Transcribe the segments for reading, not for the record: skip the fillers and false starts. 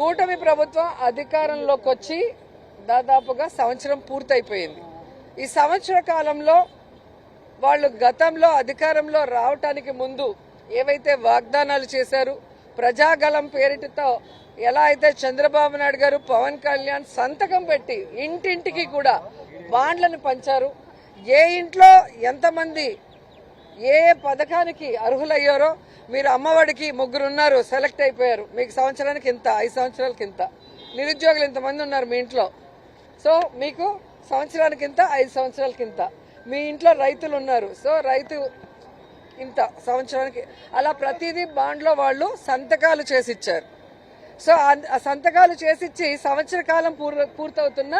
కూటమి ప్రభుత్వం అధికారంలోకి వచ్చి దాదాపుగా సంవత్సరం పూర్తయిపోయింది. ఈ సంవత్సర కాలంలో వాళ్ళు గతంలో అధికారంలో రావటానికి ముందు ఏవైతే వాగ్దానాలు చేశారు, ప్రజాగళం పేరిటతో ఎలా అయితే చంద్రబాబు నాయుడు గారు, పవన్ కళ్యాణ్ సంతకం పెట్టి ఇంటింటికి కూడా బాండ్లను పంచారు. ఏ ఇంట్లో ఎంతమంది ఏ పథకానికి అర్హులయ్యారో, మీరు అమ్మఒడికి 3 ఉన్నారు, సెలెక్ట్ అయిపోయారు, మీకు సంవత్సరానికి ఇంత, 5 సంవత్సరాలకి ఇంత, నిరుద్యోగులు ఇంతమంది ఉన్నారు మీ ఇంట్లో, సో మీకు సంవత్సరానికి ఇంత, 5 సంవత్సరాలకి ఇంత, మీ ఇంట్లో రైతులు ఉన్నారు, సో రైతు ఇంత సంవత్సరానికి, అలా ప్రతిదీ బాండ్లో వాళ్ళు సంతకాలు చేసిచ్చారు. సో ఆ సంతకాలు చేసిచ్చి సంవత్సర కాలం పూర్తవుతున్న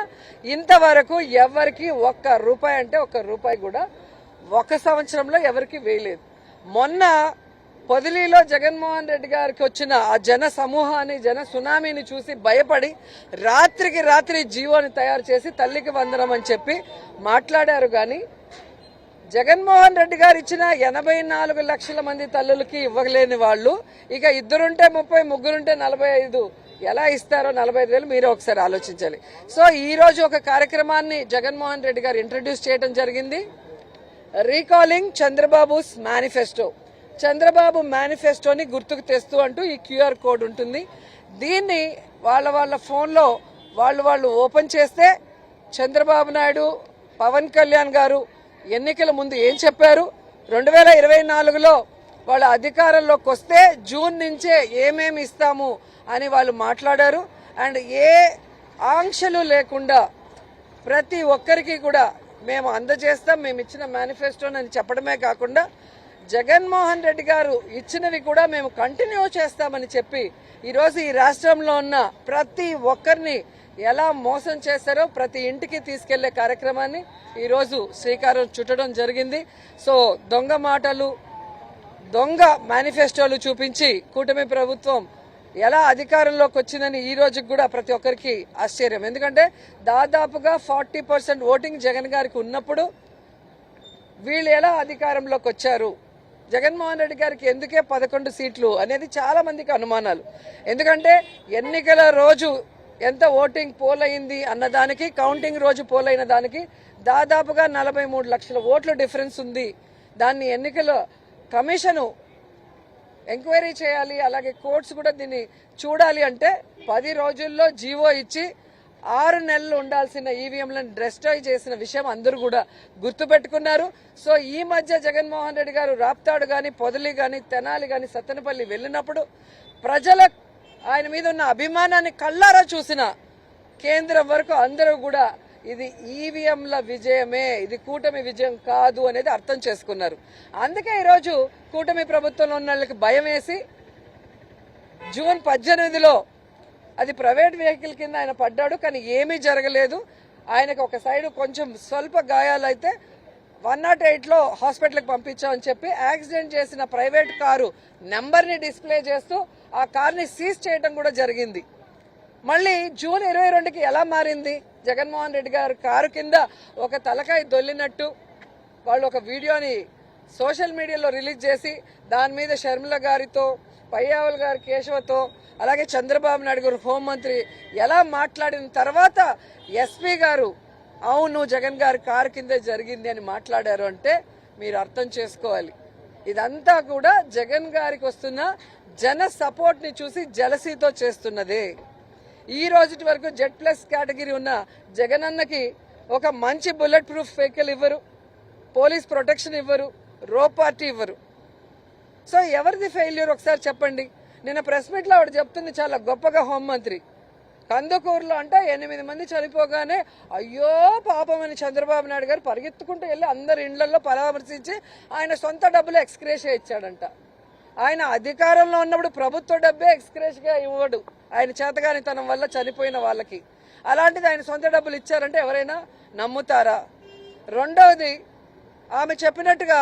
ఇంతవరకు ఎవరికి ₹1 అంటే ₹1 కూడా ఒక సంవత్సరంలో ఎవరికి వేయలేదు. మొన్న పొదిలీలో జగన్మోహన్ రెడ్డి గారికి వచ్చిన ఆ జన సమూహాన్ని, జన సునామీని చూసి భయపడి రాత్రికి రాత్రి జీవోని తయారు చేసి తల్లికి వందనం అని చెప్పి మాట్లాడారు. కానీ జగన్మోహన్ రెడ్డి గారు ఇచ్చిన 84 లక్షల మంది తల్లులకి ఇవ్వలేని వాళ్ళు ఇక 2 ఉంటే 30, 3 ఉంటే 45 ఎలా ఇస్తారో 45,000 మీరే ఒకసారి ఆలోచించాలి. సో ఈ రోజు ఒక కార్యక్రమాన్ని జగన్మోహన్ రెడ్డి గారు ఇంట్రడ్యూస్ చేయడం జరిగింది. Recalling Chandrababu's manifesto. చంద్రబాబు మేనిఫెస్టోని గుర్తుకు తెస్తూ అంటూ ఈ QR కోడ్ ఉంటుంది. దీన్ని వాళ్ళ ఫోన్లో వాళ్ళు ఓపెన్ చేస్తే చంద్రబాబు నాయుడు, పవన్ కళ్యాణ్ గారు ఎన్నికల ముందు ఏం చెప్పారు, 2024లో వాళ్ళ అధికారంలోకి వస్తే జూన్ నుంచే ఏమేమి ఇస్తాము అని వాళ్ళు మాట్లాడారు. అండ్ ఏ ఆంక్షలు లేకుండా ప్రతి ఒక్కరికి కూడా మేము అందజేస్తాం, మేము ఇచ్చిన మేనిఫెస్టోని అని చెప్పడమే కాకుండా జగన్మోహన్ రెడ్డి గారు ఇచ్చినవి కూడా మేము కంటిన్యూ చేస్తామని చెప్పి ఈరోజు ఈ రాష్ట్రంలో ఉన్న ప్రతి ఒక్కరిని ఎలా మోసం చేస్తారో ప్రతి ఇంటికి తీసుకెళ్లే కార్యక్రమాన్ని ఈరోజు శ్రీకారం చుట్టడం జరిగింది. సో దొంగ మాటలు, దొంగ మేనిఫెస్టోలు చూపించి కూటమి ప్రభుత్వం ఎలా అధికారంలోకి వచ్చిందని ఈ రోజుకి కూడా ప్రతి ఒక్కరికి ఆశ్చర్యం. ఎందుకంటే దాదాపుగా 40% ఓటింగ్ జగన్ గారికి ఉన్నప్పుడు వీళ్ళు ఎలా అధికారంలోకి వచ్చారు, జగన్మోహన్ రెడ్డి గారికి ఎందుకే 11 సీట్లు అనేది చాలా మందికి అనుమానాలు. ఎందుకంటే ఎన్నికల రోజు ఎంత ఓటింగ్ పోల్ అయింది అన్నదానికి, కౌంటింగ్ రోజు పోల్ అయిన దానికి దాదాపుగా 43 లక్షల ఓట్ల డిఫరెన్స్ ఉంది. దాన్ని ఎన్నికల కమిషను ఎంక్వైరీ చేయాలి, అలాగే కోర్ట్స్ కూడా దీన్ని చూడాలి. అంటే 10 రోజుల్లో జీవో ఇచ్చి 6 నెలలు ఉండాల్సిన ఈవీఎంలను డిస్ట్రాయ్ చేసిన విషయం అందరూ కూడా గుర్తుపెట్టుకున్నారు. సో ఈ మధ్య జగన్మోహన్ రెడ్డి గారు రాప్తాడు కానీ, పొదలి కానీ, తెనాలి కానీ, సత్తెనపల్లి వెళ్ళినప్పుడు ప్రజల ఆయన మీద ఉన్న అభిమానాన్ని కళ్ళారా చూసిన కేంద్రం వరకు అందరూ కూడా ఇది ఈవీఎంల విజయమే, ఇది కూటమి విజయం కాదు అనేది అర్థం చేసుకున్నారు. అందుకే ఈరోజు కూటమి ప్రభుత్వంలో ఉన్న వాళ్ళకి భయం వేసి జూన్ 18లో అది ప్రైవేట్ వెహికల్ కింద ఆయన పడ్డాడు, కానీ ఏమీ జరగలేదు. ఆయనకు ఒక సైడ్ కొంచెం స్వల్ప గాయాలైతే 108లో హాస్పిటల్కి పంపించామని చెప్పి యాక్సిడెంట్ చేసిన ప్రైవేట్ కారు నెంబర్ని డిస్ప్లే చేస్తూ ఆ కార్ని సీజ్ చేయడం కూడా జరిగింది. మళ్ళీ జూన్ 22కి ఎలా మారింది, జగన్మోహన్ రెడ్డి గారు కారు కింద ఒక తలకాయ దొల్లినట్టు వాళ్ళు ఒక వీడియోని సోషల్ మీడియాలో రిలీజ్ చేసి దాని మీద షర్మిల గారితో, పయ్యావుల గారి కేశవతో, అలాగే చంద్రబాబు నాయుడు గారు హోంమంత్రి ఎలా మాట్లాడిన తర్వాత ఎస్పీ గారు అవును జగన్ గారి కారు కిందే జరిగింది అని మాట్లాడారు. అంటే మీరు అర్థం చేసుకోవాలి, ఇదంతా కూడా జగన్ గారికి వస్తున్న జన సపోర్ట్ ని చూసి జలసీతో చేస్తున్నదే. ఈ రోజు వరకు Z+ కేటగిరీ ఉన్న జగనన్నకి ఒక మంచి బుల్లెట్ ప్రూఫ్ వెహికల్ ఇవ్వరు, పోలీస్ ప్రొటెక్షన్ ఇవ్వరు, రో పార్టీ ఇవ్వరు. సో ఎవరిది ఫెయిల్యూర్ ఒకసారి చెప్పండి. నిన్న ప్రెస్ మీట్లో ఆవిడ చెప్తుంది చాలా గొప్పగా, హోంమంత్రి కందుకూరులో అంటే 8 మంది చనిపోగానే అయ్యో పాపం అని చంద్రబాబు నాయుడు గారు పరిగెత్తుకుంటూ వెళ్ళి అందరి ఇండ్లలో పరామర్శించి ఆయన సొంత డబ్బులు ఎక్స్గ్రేషియా ఇచ్చాడంట. ఆయన అధికారంలో ఉన్నప్పుడు ప్రభుత్వ డబ్బే ఎక్స్గ్రేషియా ఇవ్వడు, ఆయన చేతగానితనం వల్ల చనిపోయిన వాళ్ళకి. అలాంటిది ఆయన సొంత డబ్బులు ఇచ్చారంటే ఎవరైనా నమ్ముతారా? రెండవది, ఆమె చెప్పినట్టుగా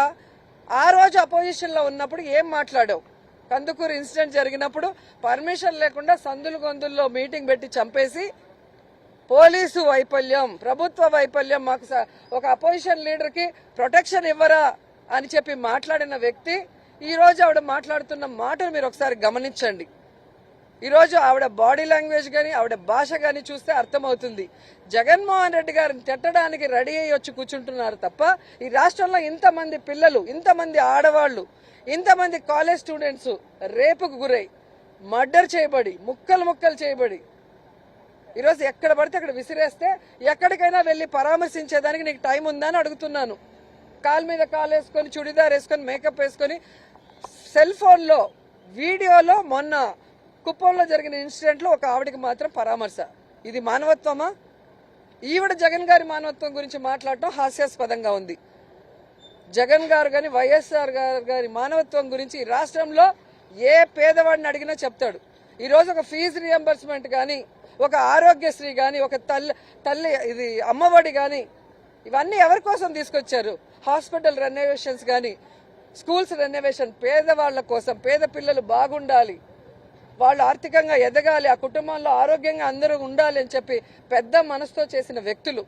ఆ రోజు అపోజిషన్లో ఉన్నప్పుడు ఏం మాట్లాడావు, కందుకూరు ఇన్సిడెంట్ జరిగినప్పుడు పర్మిషన్ లేకుండా సందులు గొంతుల్లో మీటింగ్ పెట్టి చంపేసి పోలీసు వైఫల్యం, ప్రభుత్వ వైఫల్యం, మాకు ఒక అపోజిషన్ లీడర్కి ప్రొటెక్షన్ ఇవ్వరా అని చెప్పి మాట్లాడిన వ్యక్తి ఈ రోజు ఆవిడ మాట్లాడుతున్న మాటలు మీరు ఒకసారి గమనించండి. ఈరోజు ఆవిడ బాడీ లాంగ్వేజ్ కానీ ఆవిడ భాష కానీ చూస్తే అర్థమవుతుంది. జగన్మోహన్ రెడ్డి గారిని తిట్టడానికి రెడీ అయ్యి వచ్చి కూర్చుంటున్నారు తప్ప ఈ రాష్ట్రంలో ఇంతమంది పిల్లలు, ఇంతమంది ఆడవాళ్లు, ఇంతమంది కాలేజ్ స్టూడెంట్స్ రేపుకు గురై మర్డర్ చేయబడి ముక్కలు ముక్కలు చేయబడి ఈరోజు ఎక్కడ పడితే అక్కడ విసిరేస్తే ఎక్కడికైనా వెళ్ళి పరామర్శించేదానికి నీకు టైం ఉందని అడుగుతున్నాను. కాలు మీద కాలు వేసుకొని, చుడిదార్ వేసుకొని, మేకప్ వేసుకొని, సెల్ ఫోన్లో వీడియోలో మొన్న కుప్పంలో జరిగిన ఇన్సిడెంట్లో ఒక ఆవిడికి మాత్రం పరామర్శ. ఇది మానవత్వమా? ఈవిడ జగన్ గారి మానవత్వం గురించి మాట్లాడటం హాస్యాస్పదంగా ఉంది. జగన్ గారు కానీ వైఎస్ఆర్ గారి మానవత్వం గురించి ఈ రాష్ట్రంలో ఏ పేదవాడిని అడిగినా చెప్తాడు. ఈరోజు ఒక ఫీజు రియంబర్స్మెంట్ కానీ, ఒక ఆరోగ్యశ్రీ కానీ, ఒక తల్లి ఇది అమ్మఒడి కానీ, ఇవన్నీ ఎవరి కోసం తీసుకొచ్చారు? హాస్పిటల్ రెనోవేషన్స్ కానీ, స్కూల్స్ రెనోవేషన్, పేదవాళ్ల కోసం, పేద పిల్లలు బాగుండాలి, వాళ్ళు ఆర్థికంగా ఎదగాలి, ఆ కుటుంబంలో ఆరోగ్యంగా అందరూ ఉండాలి అని చెప్పి పెద్ద మనసుతో చేసిన వ్యక్తులు.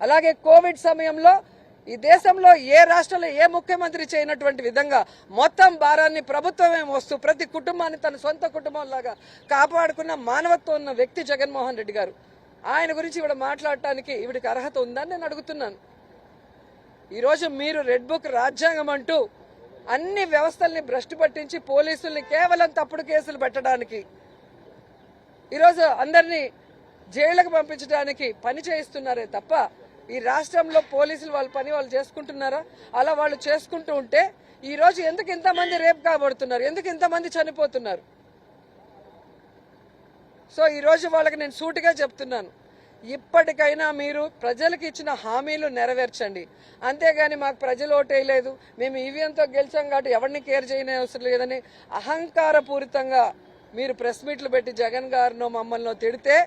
అలాగే కోవిడ్ సమయంలో ఈ దేశంలో ఏ రాష్ట్రంలో ఏ ముఖ్యమంత్రి చేయనటువంటి విధంగా మొత్తం భారాన్ని ప్రభుత్వమే మోస్తూ ప్రతి కుటుంబాన్ని తన సొంత కుటుంబంలాగా కాపాడుకున్న మానవత్వం ఉన్న వ్యక్తి జగన్మోహన్ రెడ్డి గారు. ఆయన గురించి ఇవిడ మాట్లాడటానికి ఇవిడికి అర్హత ఉందని నేను అడుగుతున్నాను. ఈరోజు మీరు రెడ్ బుక్ రాజ్యాంగం అంటూ అన్ని వ్యవస్థల్ని భ్రష్టు పట్టించి పోలీసుల్ని కేవలం తప్పుడు కేసులు పెట్టడానికి, ఈరోజు అందరినీ జైళ్లకు పంపించడానికి పని చేయిస్తున్నారే తప్ప ఈ రాష్ట్రంలో పోలీసులు వాళ్ళ పని వాళ్ళు చేసుకుంటున్నారా? అలా వాళ్ళు చేసుకుంటూ ఉంటే ఈరోజు ఎందుకు ఇంతమంది రేప్ కాబడుతున్నారు? ఎందుకు ఇంతమంది చనిపోతున్నారు? సో ఈరోజు వాళ్ళకి నేను సూటిగా చెప్తున్నాను, ఇప్పటికైనా మీరు ప్రజలకు ఇచ్చిన హామీలు నెరవేర్చండి. అంతేగాని మాకు ప్రజలు ఓటేయలేదు, మేము ఈవీఎంతో గెలిచాం కాబట్టి ఎవరిని కేర్ చేయని అవసరం లేదని అహంకారపూరితంగా మీరు ప్రెస్ మీట్లు పెట్టి జగన్ గారినో మమ్మల్ని తిడితే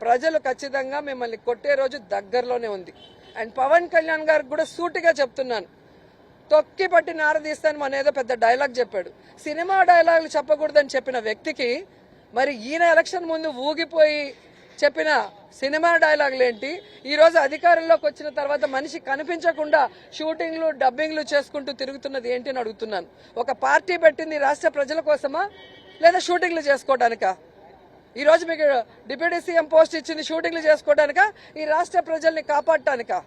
ప్రజలు ఖచ్చితంగా మిమ్మల్ని కొట్టే రోజు దగ్గరలోనే ఉంది. అండ్ పవన్ కళ్యాణ్ గారికి కూడా సూటిగా చెప్తున్నాను, తొక్కి పట్టి నారదీస్తాను మన ఏదో పెద్ద డైలాగ్ చెప్పాడు. సినిమా డైలాగులు చెప్పకూడదని చెప్పిన వ్యక్తికి మరి ఈయన ఎలక్షన్ ముందు ఊగిపోయి చెప్పిన సినిమా డైలాగులు ఏంటి? ఈరోజు అధికారంలోకి వచ్చిన తర్వాత మనిషి కనిపించకుండా షూటింగ్లు డబ్బింగ్లు చేసుకుంటూ తిరుగుతున్నది ఏంటి అని అడుగుతున్నాను. ఒక పార్టీ పెట్టింది రాష్ట్ర ప్రజల కోసమా లేదా షూటింగ్లు చేసుకోవడానికా? ఈరోజు మీకు డిప్యూటీ సీఎం పోస్ట్ ఇచ్చింది షూటింగ్లు చేసుకోవడానికా, ఈ రాష్ట్ర ప్రజల్ని కాపాడటానికా?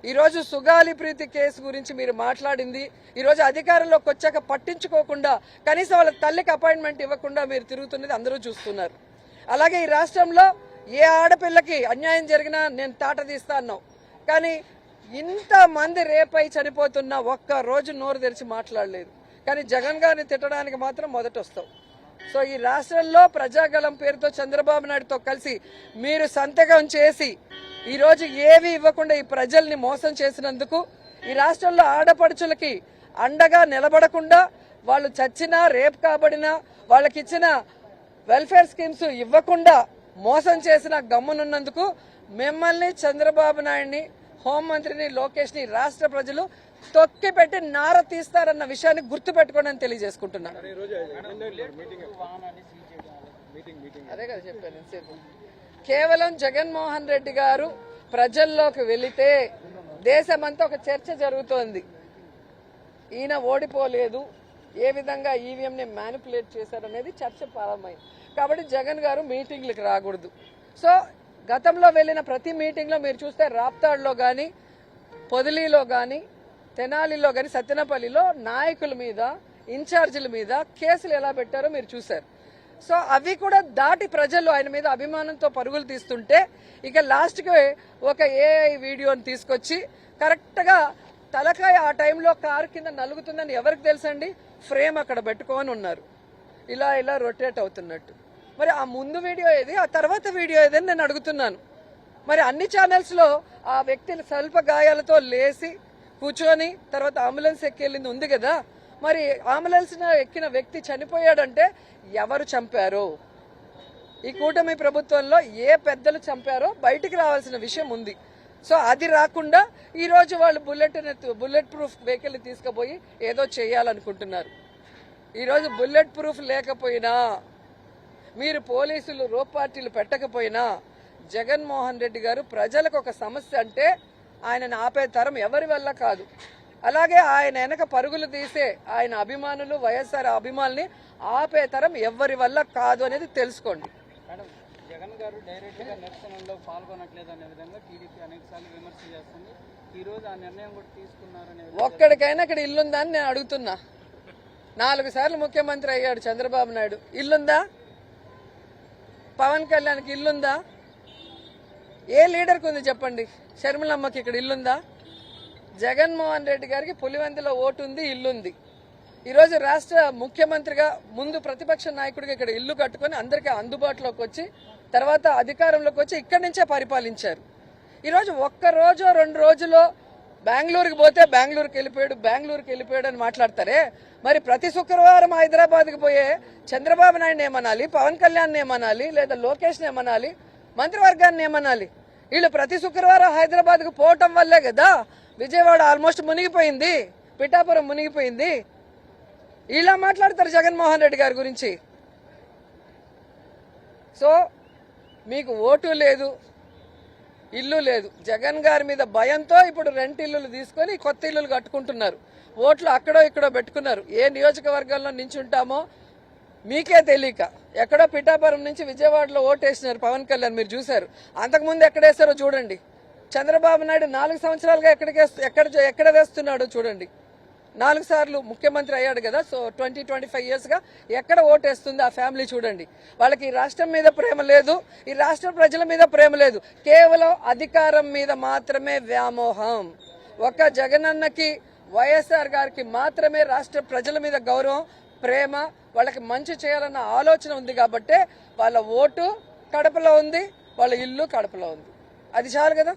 ఈరోజు సుగాలి ప్రీతి కేసు గురించి మీరు మాట్లాడింది, ఈరోజు అధికారంలోకి వచ్చాక పట్టించుకోకుండా కనీసం వాళ్ళ తల్లికి అపాయింట్మెంట్ ఇవ్వకుండా మీరు తిరుగుతున్నది అందరూ చూస్తున్నారు. అలాగే ఈ రాష్ట్రంలో ఏ ఆడపిల్లకి అన్యాయం జరిగినా నేను తాట తీస్తా అన్నావు, కానీ ఇంతమంది రేపై చనిపోతున్నా ఒక్క రోజు నోరు తెరిచి మాట్లాడలేదు. కానీ జగన్ గారిని తిట్టడానికి మాత్రం మొదట వస్తావు. సో ఈ రాష్ట్రంలో ప్రజాగళం పేరుతో చంద్రబాబు నాయుడుతో కలిసి మీరు సంతకం చేసి ఈరోజు ఏవి ఇవ్వకుండా ఈ ప్రజల్ని మోసం చేసినందుకు, ఈ రాష్ట్రంలో ఆడపడుచులకి అండగా నిలబడకుండా వాళ్ళు చచ్చినా రేప్ కాబడినా వాళ్ళకిచ్చిన వెల్ఫేర్ స్కీమ్స్ ఇవ్వకుండా మోసం చేసిన గమ్మునున్నందుకు మిమ్మల్ని, చంద్రబాబు నాయుడిని, హోంమంత్రిని, లోకేష్ ని రాష్ట్ర ప్రజలు తొక్కి పెట్టి నార తీస్తారన్న విషయాన్ని గుర్తుపెట్టుకోండి అని తెలియజేసుకుంటున్నాను. అదే కదా చెప్పాను. కేవలం జగన్మోహన్ రెడ్డి గారు ప్రజల్లోకి వెళితే దేశమంతా ఒక చర్చ జరుగుతోంది. ఈయన ఓడిపోలేదు, ఏ విధంగా ఈవీఎంని మ్యానిపులేట్ చేశారనేది చర్చ ప్రారంభమైంది. కాబట్టి జగన్ గారు మీటింగ్లకు రాకూడదు. సో గతంలో వెళ్ళిన ప్రతి మీటింగ్లో మీరు చూస్తే రాప్తాడ్లో కానీ, పొదిలీలో కానీ, తెనాలిలో కానీ, సత్తెనపల్లిలో నాయకుల మీద, ఇన్ఛార్జీల మీద కేసులు ఎలా పెట్టారో మీరు చూశారు. సో అవి కూడా దాటి ప్రజలు ఆయన మీద అభిమానంతో పరుగులు తీస్తుంటే ఇక లాస్ట్కి ఒక ఏఐ వీడియోని తీసుకొచ్చి కరెక్ట్గా తలకాయ ఆ టైంలో కారు కింద నలుగుతుందని ఎవరికి తెలుసండి? ఫ్రేమ్ అక్కడ పెట్టుకొని ఉన్నారు, ఇలా ఇలా రొటేట్ అవుతున్నట్టు. మరి ఆ ముందు వీడియో ఏది, ఆ తర్వాత వీడియో ఏదని నేను అడుగుతున్నాను. మరి అన్ని ఛానల్స్లో ఆ వ్యక్తి స్వల్ప గాయాలతో లేచి కూర్చొని తర్వాత అంబులెన్స్ ఎక్కెళ్ళింది ఉంది కదా, మరి అంబులెన్స్ ఎక్కిన వ్యక్తి చనిపోయాడంటే ఎవరు చంపారో, ఈ కూటమి ప్రభుత్వంలో ఏ పెద్దలు చంపారో బయటికి రావాల్సిన విషయం ఉంది. సో అది రాకుండా ఈరోజు వాళ్ళు బుల్లెట్ ప్రూఫ్ వెహికల్ తీసుకుపోయి ఏదో చేయాలనుకుంటున్నారు. ఈరోజు బుల్లెట్ ప్రూఫ్ లేకపోయినా, మీరు పోలీసులు రోప్ పార్టీలు పెట్టకపోయినా, జగన్మోహన్ రెడ్డి గారు ప్రజలకు ఒక సమస్య అంటే ఆయనను ఆపే తరం ఎవరి వల్ల కాదు. అలాగే ఆయన వెనక పరుగులు తీసే ఆయన అభిమానులు, వైఎస్ఆర్ అభిమానుల్ని ఆపే తరం ఎవరి వల్ల కాదు అనేది తెలుసుకోండి. మేడం, జగన్ గారు డైరెక్ట్ గా నిరసనలో పాల్గొనట్లేదు అనే విధంగా టీడీపీ అనేకసార్లు విమర్శ చేస్తుంది. ఈ రోజు ఆ నిర్ణయం కూడా తీసుకున్నారనే ఒక్కడికైనా ఇక్కడ ఇల్లుందా అని నేను అడుగుతున్నా. 4 సార్లు ముఖ్యమంత్రి అయ్యాడు చంద్రబాబు నాయుడు, ఇల్లుందా? పవన్ కళ్యాణ్కి ఇల్లుందా? ఏ లీడర్కి ఉంది చెప్పండి? షర్మిలమ్మకి ఇక్కడ ఇల్లుందా? జగన్మోహన్ రెడ్డి గారికి పులివెందులో ఓటు ఉంది, ఇల్లుంది. ఈరోజు రాష్ట్ర ముఖ్యమంత్రిగా ముందు ప్రతిపక్ష నాయకుడిగా ఇక్కడ ఇల్లు కట్టుకొని అందరికీ అందుబాటులోకి వచ్చి తర్వాత అధికారంలోకి వచ్చి ఇక్కడి నుంచే పరిపాలించారు. ఈరోజు ఒక్క రోజు 2 రోజుల్లో బెంగళూరుకి పోతే బెంగళూరుకి వెళ్ళిపోయాడు అని మాట్లాడతారే. మరి ప్రతి శుక్రవారం హైదరాబాద్కి పోయే చంద్రబాబు నాయుడు ఏమనాలి, పవన్ కళ్యాణ్ ఏమనాలి, లేదా లోకేష్ ఏమనాలి, మంత్రివర్గాన్ని ఏమనాలి? వీళ్ళు ప్రతి శుక్రవారం హైదరాబాద్కు పోవటం వల్లే కదా విజయవాడ ఆల్మోస్ట్ మునిగిపోయింది, పిఠాపురం మునిగిపోయింది. ఇలా మాట్లాడతారు జగన్మోహన్ రెడ్డి గారి గురించి. సో మీకు ఓటు లేదు, ఇల్లు లేదు. జగన్ గారి మీద భయంతో ఇప్పుడు రెంట్ ఇల్లులు తీసుకొని కొత్త ఇల్లులు కట్టుకుంటున్నారు. ఓట్లు అక్కడో ఇక్కడో పెట్టుకున్నారు. ఏ నియోజకవర్గాల్లో నించుంటామో మీకే తెలియక ఎక్కడో పిఠాపురం నుంచి విజయవాడలో ఓటేసినారు పవన్ కళ్యాణ్, మీరు చూశారు. అంతకుముందు ఎక్కడేస్తారో చూడండి. చంద్రబాబు నాయుడు 4 సంవత్సరాలుగా ఎక్కడ వేస్తున్నాడో చూడండి. 4 సార్లు ముఖ్యమంత్రి అయ్యాడు కదా. సో 20-25 ఇయర్స్గా ఎక్కడ ఓటేస్తుంది ఆ ఫ్యామిలీ చూడండి. వాళ్ళకి ఈ రాష్ట్రం మీద ప్రేమ లేదు, ఈ రాష్ట్ర ప్రజల మీద ప్రేమ లేదు, కేవలం అధికారం మీద మాత్రమే వ్యామోహం. ఒక జగనన్నకి, వైఎస్ఆర్ గారికి మాత్రమే రాష్ట్ర ప్రజల మీద గౌరవం, ప్రేమ, వాళ్ళకి మంచి చేయాలన్న ఆలోచన ఉంది. కాబట్టే వాళ్ళ ఓటు కడపలో ఉంది, వాళ్ళ ఇల్లు కడపలో ఉంది. అది చాలు కదా.